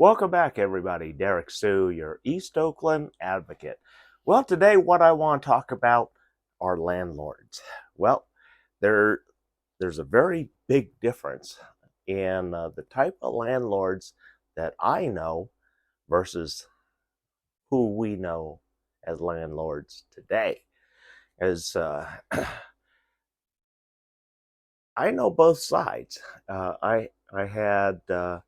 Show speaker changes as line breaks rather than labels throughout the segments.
Welcome back, everybody. Derrick Sue, your East Oakland advocate. Well, today what I want to talk about are landlords. Well, there's a very big difference in the type of landlords that I know versus who we know as landlords today. As I know both sides. I had uh,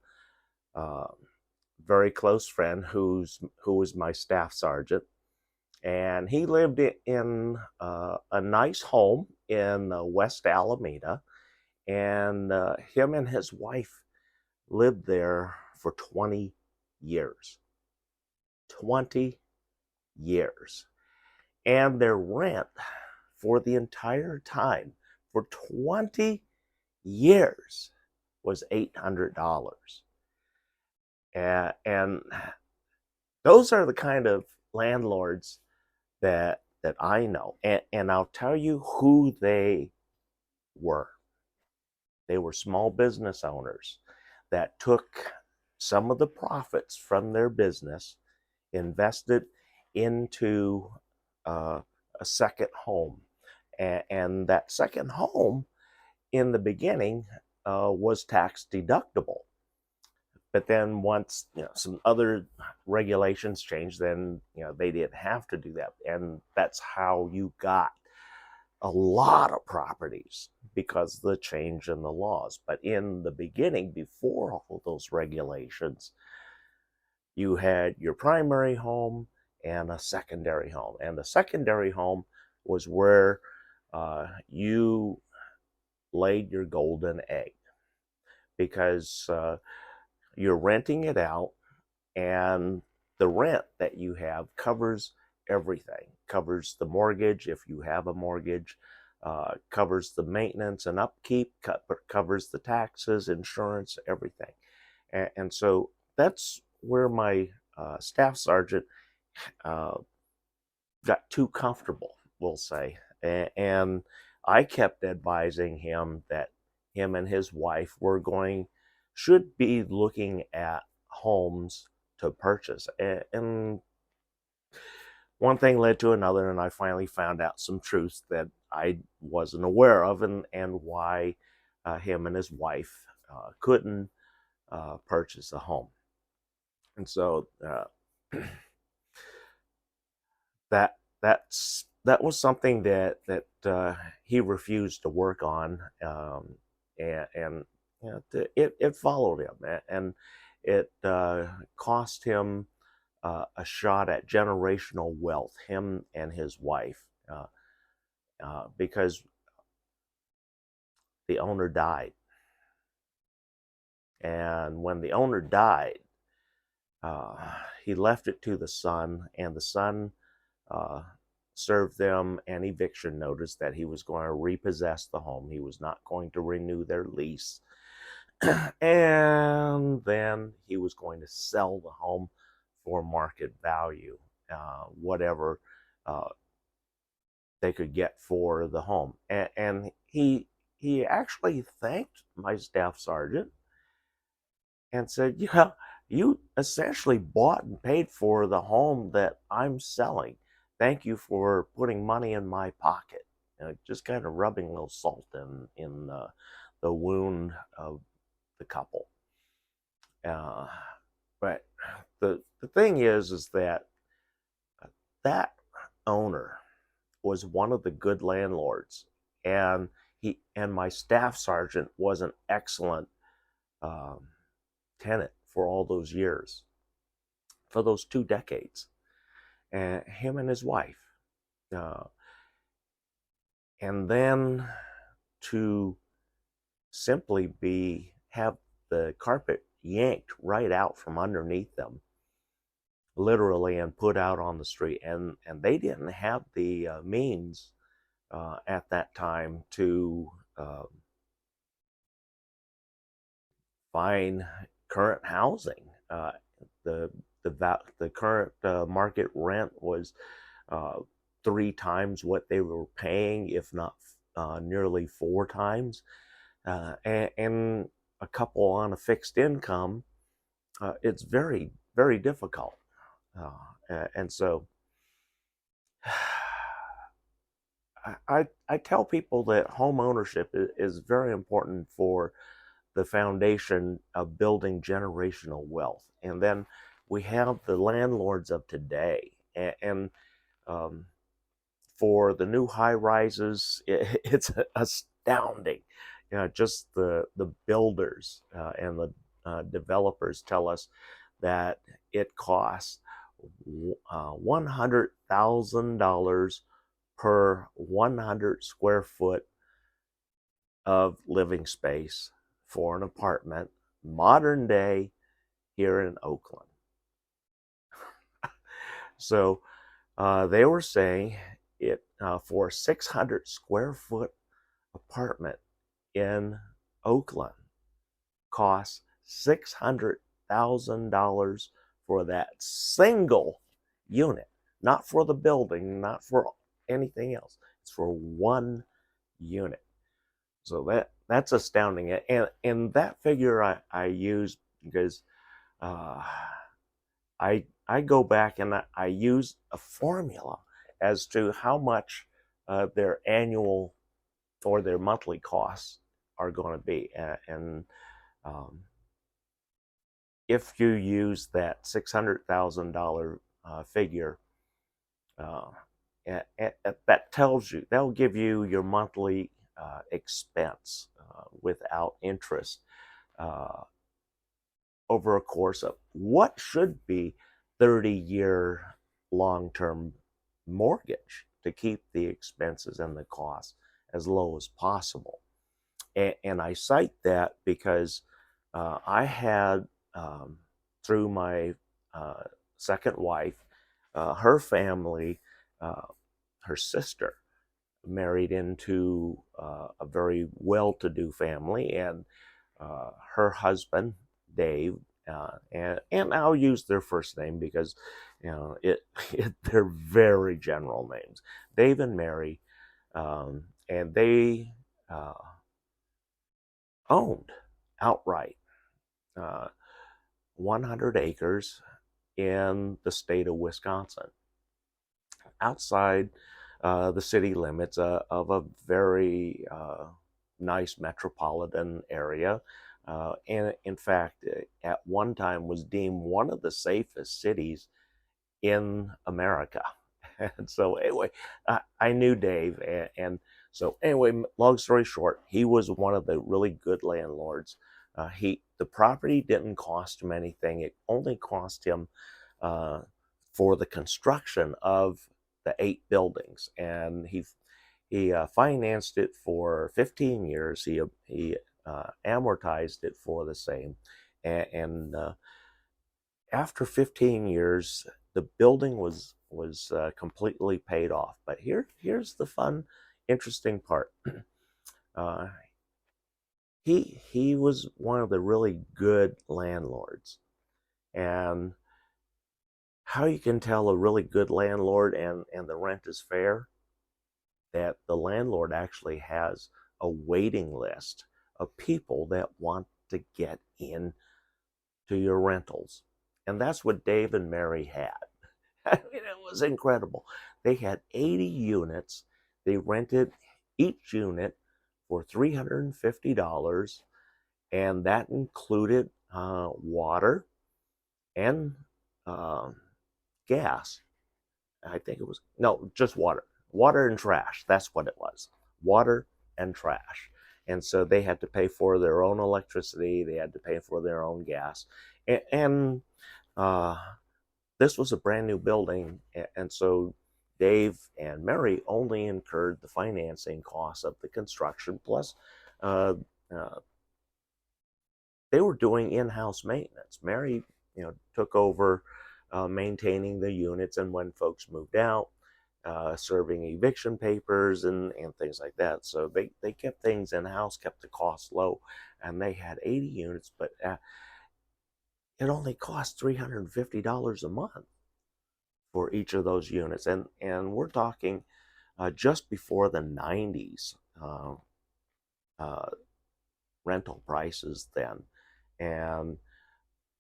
very close friend who was my staff sergeant, and he lived in a nice home in West Alameda, and him and his wife lived there for 20 years. 20 years. And their rent for the entire time, for 20 years, was $800. And those are the kind of landlords that I know. And I'll tell you who they were. They were small business owners that took some of the profits from their business, invested into a second home. And that second home in the beginning was tax deductible. But then once some other regulations changed, then they didn't have to do that, and that's how you got a lot of properties because of the change in the laws. But in the beginning, before all of those regulations, you had your primary home and a secondary home, and the secondary home was where you laid your golden egg, because you're renting it out, and the rent that you have covers everything. Covers the mortgage if you have a mortgage, covers the maintenance and upkeep, covers the taxes, insurance, everything. And so that's where my staff sergeant got too comfortable, we'll say. And I kept advising him that him and his wife should be looking at homes to purchase. And one thing led to another, and I finally found out some truths that I wasn't aware of, and why him and his wife couldn't purchase a home. And so that was something that he refused to work on, and it followed him, and it cost him a shot at generational wealth, him and his wife, because the owner died. And when the owner died, he left it to the son, and the son served them an eviction notice that he was going to repossess the home. He was not going to renew their lease. And then he was going to sell the home for market value, whatever they could get for the home. And he actually thanked my staff sergeant and said, "Yeah, you essentially bought and paid for the home that I'm selling. Thank you for putting money in my pocket." Just kind of rubbing a little salt in the wound of the couple. But the thing is that that owner was one of the good landlords, and my staff sergeant was an excellent tenant for all those years, for those 2 decades, and him and his wife. And then to simply have the carpet yanked right out from underneath them, literally, and put out on the street. And they didn't have the means at that time to find current housing. The current market rent was 3 times what they were paying, if not nearly 4 times. And a couple on a fixed income it's very, very difficult. And so I tell people that home ownership is very important for the foundation of building generational wealth. And then we have the landlords of today. And um, for the new high rises, it's astounding. You know, just the builders and the developers tell us that it costs $100,000 per 100 square foot of living space for an apartment, modern day, here in Oakland. So they were saying it for a 600 square foot apartment in Oakland costs $600,000 for that single unit, not for the building, not for anything else. It's for one unit. So that's astounding. And that figure I use because uh, I go back and I use a formula as to how much their annual or their monthly costs are going to be. And um, if you use that $600,000 figure, uh, that tells you, that'll give you your monthly expense without interest uh, over a course of what should be 30-year long-term mortgage to keep the expenses and the costs as low as possible. And I cite that because I had, through my second wife, her family, uh, her sister, married into a very well-to-do family, and her husband, Dave, and I'll use their first name because they're very general names, Dave and Mary, and they uh, owned outright uh, 100 acres in the state of Wisconsin, outside the city limits of a very nice metropolitan area. And in fact, at one time was deemed one of the safest cities in America. And so, anyway, I knew Dave. And so, anyway, long story short, he was one of the really good landlords. The property didn't cost him anything, it only cost him uh, for the construction of the 8 buildings. And he financed it for 15 years. He amortized it for the same. And after 15 years, the building was completely paid off. But here's the fun, interesting part. Uh, he was one of the really good landlords, and how you can tell a really good landlord and the rent is fair, that the landlord actually has a waiting list of people that want to get in to your rentals. And that's what Dave and Mary had. I mean, it was incredible. They had 80 units. They rented each unit for $350, and that included water and uh, gas. I think it was, no, just water. Water and trash. That's what it was. Water and trash. And so they had to pay for their own electricity. They had to pay for their own gas. And uh, this was a brand new building. And so Dave and Mary only incurred the financing costs of the construction. Plus, uh, uh, they were doing in-house maintenance. Mary, took over maintaining the units, and when folks moved out, serving eviction papers and things like that. So they kept things in-house, kept the costs low, and they had 80 units, but it only cost $350 a month for each of those units. And we're talking just before the 90s uh, rental prices then. And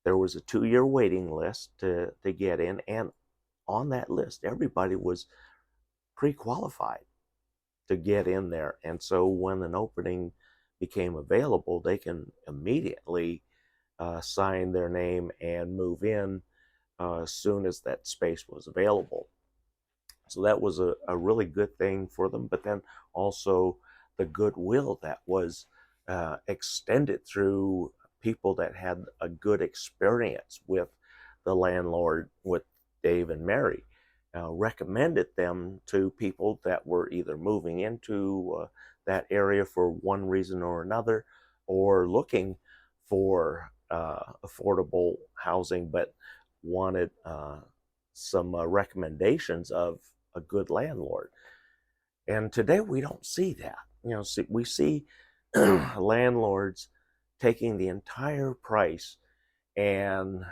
There was a 2-year waiting list to get in, and on that list, everybody was pre-qualified to get in there. And so when an opening became available, they can immediately sign their name and move in as soon as that space was available. So that was a really good thing for them. But then also the goodwill that was extended through people that had a good experience with the landlord, with Dave and Mary, recommended them to people that were either moving into that area for one reason or another, or looking for affordable housing, but wanted some recommendations of a good landlord. And today we don't see that. We see landlords taking the entire price, and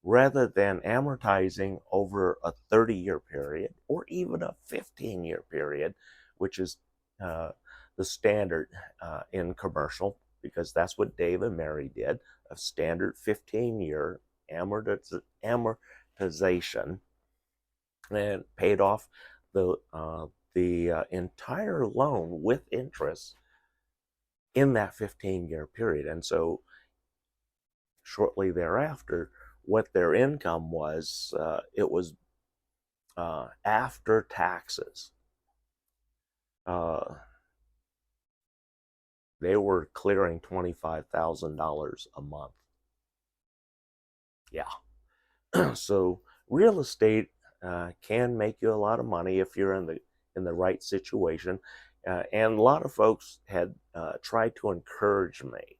rather than amortizing over a 30-year period or even a 15-year period, which is the standard in commercial, because that's what Dave and Mary did, a standard 15-year amortization, and paid off the entire loan with interest in that 15-year period. And so shortly thereafter, what their income was, it was after taxes. They were clearing $25,000 a month. Yeah. So real estate can make you a lot of money if you're in the right situation. And a lot of folks had tried to encourage me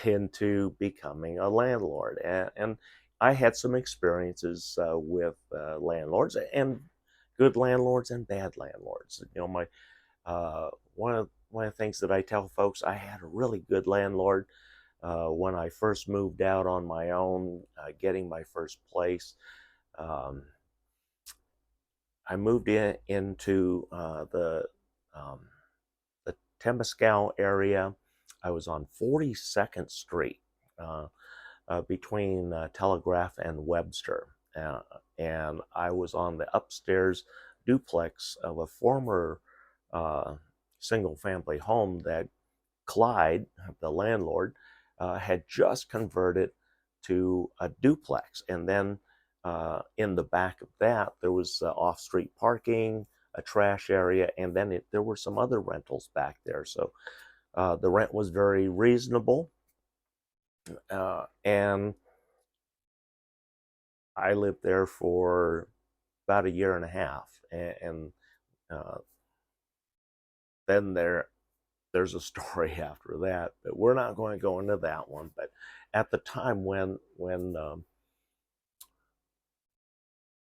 into becoming a landlord, and I had some experiences with landlords, and good landlords and bad landlords. My one of the things that I tell folks, I had a really good landlord when I first moved out on my own, getting my first place. I moved into the Temescal area. I was on 42nd Street between Telegraph and Webster. And I was on the upstairs duplex of a former single-family home that Clyde, the landlord, had just converted to a duplex. And then in the back of that, there was off-street parking, a trash area, and then there were some other rentals back there. So the rent was very reasonable, and I lived there for about a year and a half. And then there's a story after that, but we're not going to go into that one. But at the time when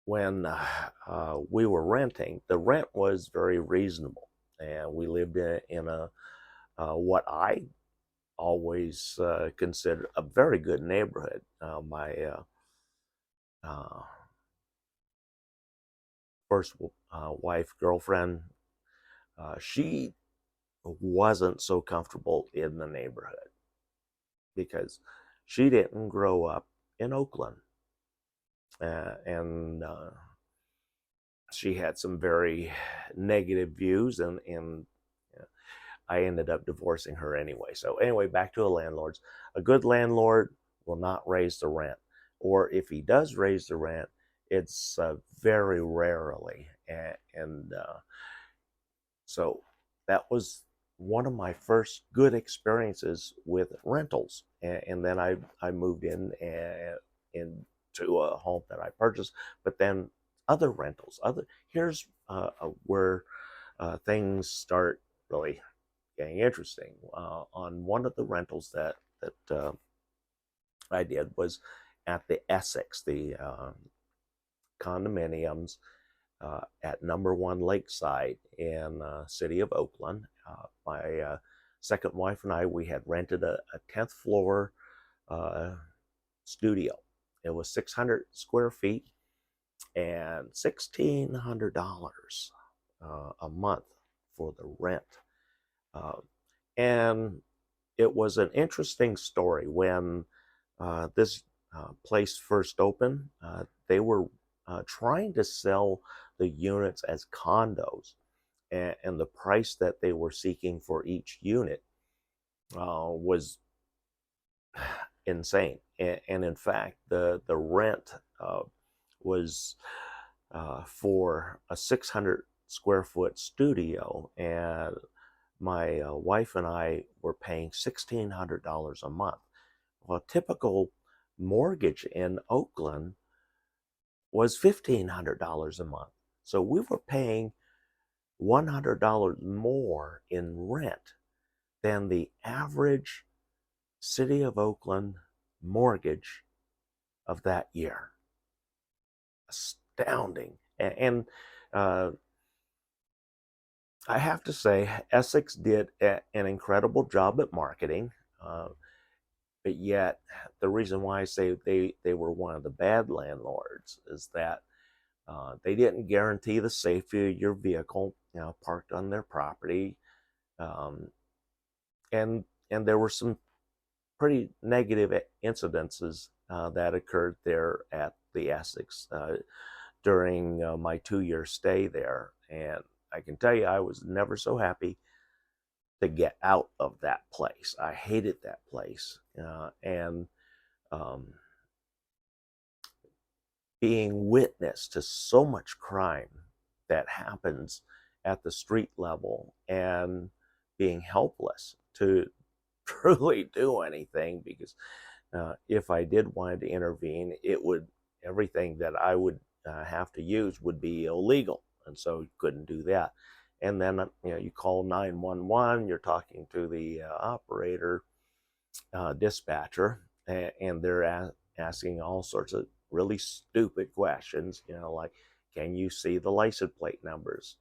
we were renting, the rent was very reasonable, and we lived in a what I always considered a very good neighborhood. My first wife, girlfriend, she wasn't so comfortable in the neighborhood because she didn't grow up in Oakland. And she had some very negative views, and I ended up divorcing her anyway. So anyway, back to the landlords. A good landlord will not raise the rent, or if he does raise the rent, it's very rarely. And so that was one of my first good experiences with rentals. And then I moved into a home that I purchased, but then other rentals. Here's where things start really getting interesting. On one of the rentals that I did was at the Essex, the condominiums at number 1 Lakeside in city of Oakland. My second wife and I, we had rented a 10th floor studio. It was 600 square feet and $1,600 a month for the rent. And it was an interesting story when this place first opened, they were trying to sell the units as condos, and the price that they were seeking for each unit was insane. And in fact, the rent was for a 600 square foot studio, and my wife and I were paying $1,600 a month. Well, a typical mortgage in Oakland was $1,500 a month. So we were paying $100 more in rent than the average City of Oakland mortgage of that year. Astounding. And I have to say, Essex did an incredible job at marketing. But yet, the reason why I say they were one of the bad landlords is that they didn't guarantee the safety of your vehicle, parked on their property, and there were some pretty negative incidences that occurred there at the Essex during my 2-year stay there, and I can tell you I was never so happy to get out of that place. I hated that place, and being witness to so much crime that happens at the street level and being helpless to truly do anything, because if I did want to intervene, everything that I would have to use would be illegal, and so you couldn't do that. And then you call 911, you're talking to the operator, dispatcher, and they're asking all sorts of really stupid questions, like, can you see the license plate numbers?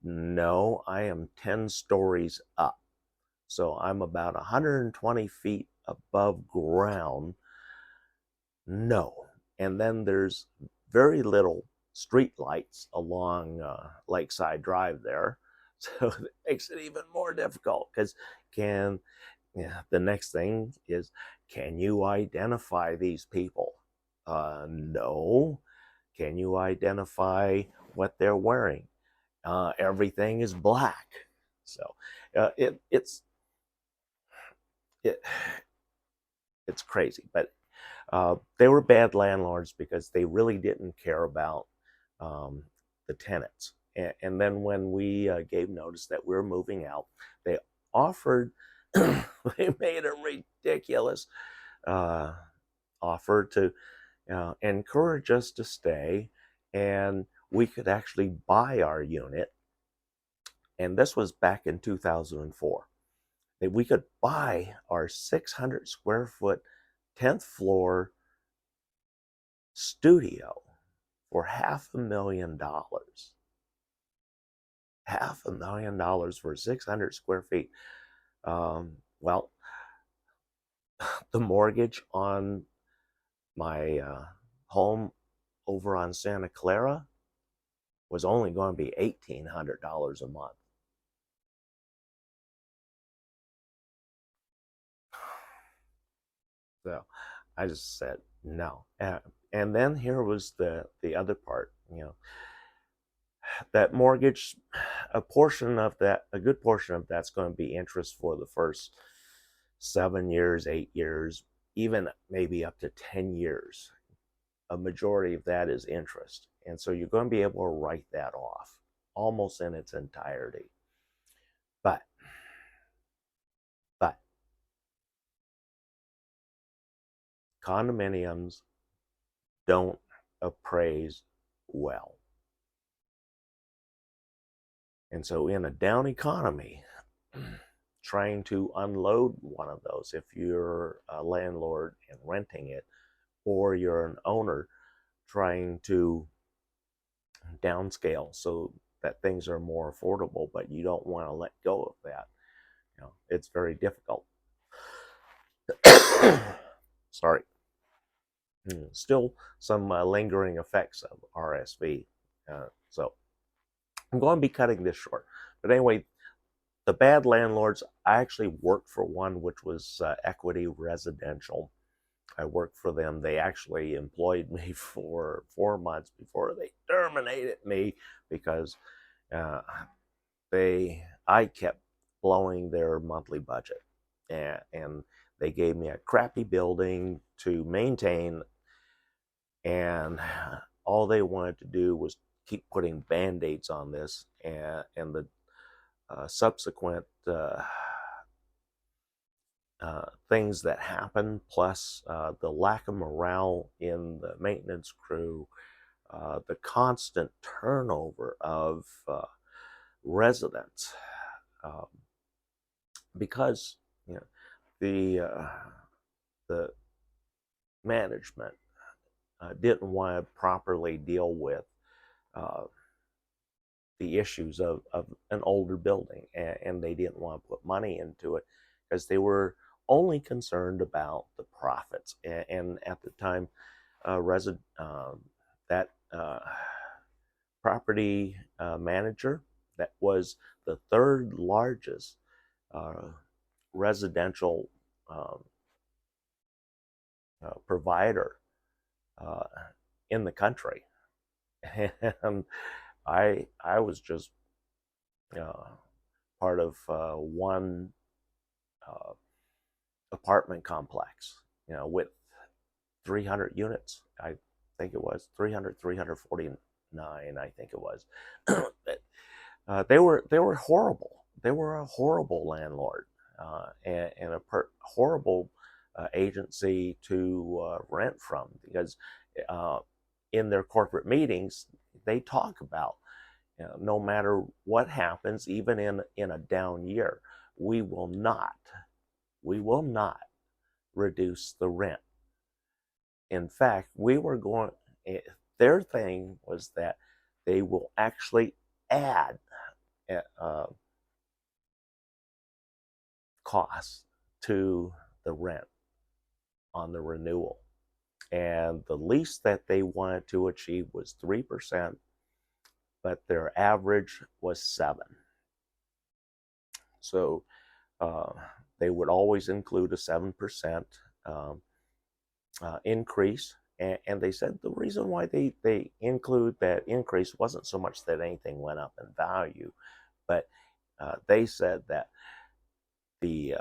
No, I am 10 stories up, so I'm about 120 feet above ground. No. And then there's very little street lights along Lakeside Drive there, so it makes it even more difficult, because the next thing is, can you identify these people? No. Can you identify what they're wearing? Everything is black. So it's crazy. But they were bad landlords because they really didn't care about the tenants. And then when we gave notice that we were moving out, they offered, they made a ridiculous offer to encourage us to stay, and we could actually buy our unit. And this was back in 2004. That we could buy our 600 square foot 10th floor studio for $500,000. $500,000 for 600 square feet. Well, the mortgage on my home over on Santa Clara was only going to be $1,800 a month. So I just said no. And then here was the other part, that mortgage, a good portion of that's going to be interest for the first 7 years, 8 years, even maybe up to 10 years. A majority of that is interest. And so you're going to be able to write that off almost in its entirety. But condominiums don't appraise well. And so in a down economy, trying to unload one of those, if you're a landlord and renting it, or you're an owner trying to downscale so that things are more affordable, but you don't want to let go of that, it's very difficult. Sorry. Still some lingering effects of RSV. So I'm going to be cutting this short. But anyway, the bad landlords, I actually worked for one which was Equity Residential. I worked for them. They actually employed me for 4 months before they terminated me because uh, I kept blowing their monthly budget, and they gave me a crappy building to maintain, and all they wanted to do was keep putting band-aids on this, and the subsequent things that happen, plus the lack of morale in the maintenance crew, the constant turnover of residents, um, because you know the management didn't want to properly deal with uh, the issues of an older building, and they didn't want to put money into it because they were only concerned about the profits. And at the time, that property manager that was the third largest residential um, provider uh, in the country, and I was just uh, part of one uh, apartment complex, with 300 units. I think it was 300, 349. I think it was. They were horrible. They were a horrible landlord, and a horrible agency to rent from, because uh, in their corporate meetings they talk about, no matter what happens, even in a down year, we will not reduce the rent. In fact, their thing was that they will actually add uh, costs to the rent on the renewal. And the least that they wanted to achieve was 3%, but their average was 7. So uh, they would always include a 7% um, increase. And they said the reason why they include that increase wasn't so much that anything went up in value, but they said that the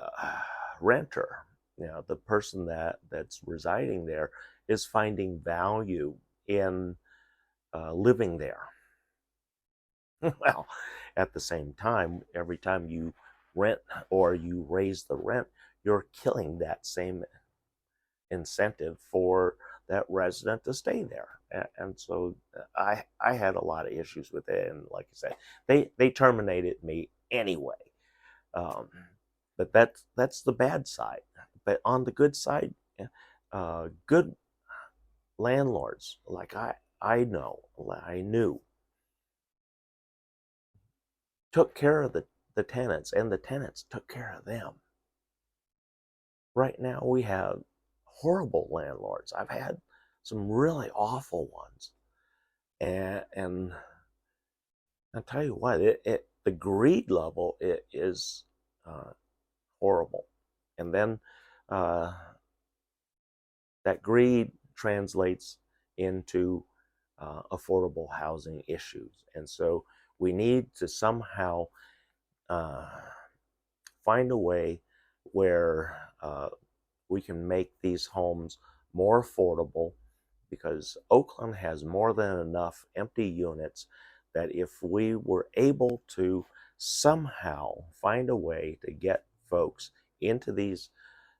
renter, the person that's residing there, is finding value in living there. Well, at the same time, every time you rent or you raise the rent, you're killing that same incentive for that resident to stay there. And so I had a lot of issues with it, and like I said, they terminated me anyway. Um, but that's the bad side. But on the good side, good landlords, like I knew, took care of the tenants, and the tenants took care of them. Right now we have horrible landlords. I've had some really awful ones, and I'll tell you what, the greed level is uh, horrible. And then uh, that greed translates into affordable housing issues. And so we need to somehow uh, find a way where we can make these homes more affordable, because Oakland has more than enough empty units that if we were able to somehow find a way to get folks into these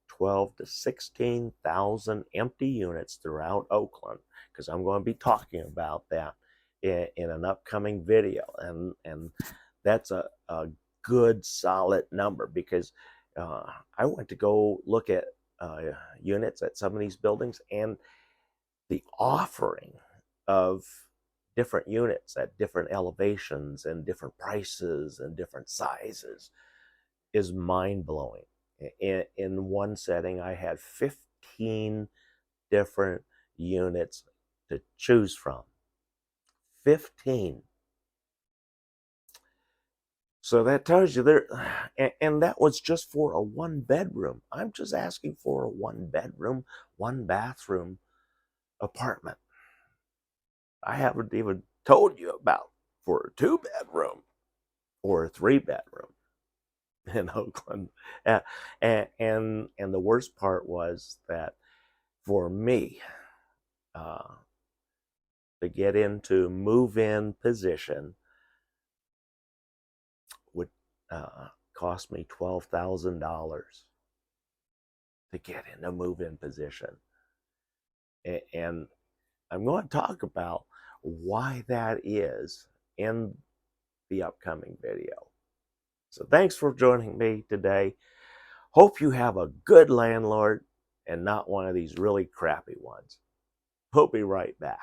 12 to 16,000 empty units throughout Oakland, because I'm going to be talking about that in an upcoming video, and that's a good solid number, because I went to go look at units at some of these buildings, and the offering of different units at different elevations and different prices and different sizes is mind-blowing. In one setting, I had 15 different units to choose from. 15. So that tells you there, and that was just for a 1 bedroom. I'm just asking for a 1 bedroom, 1 bathroom apartment. I haven't even told you about for a 2 bedroom or a 3 bedroom in Oakland. And the worst part was that for me, to get into move-in position would cost me $12,000 to get into move-in position. And I'm going to talk about why that is in the upcoming video. So thanks for joining me today. Hope you have a good landlord and not one of these really crappy ones. We'll be right back.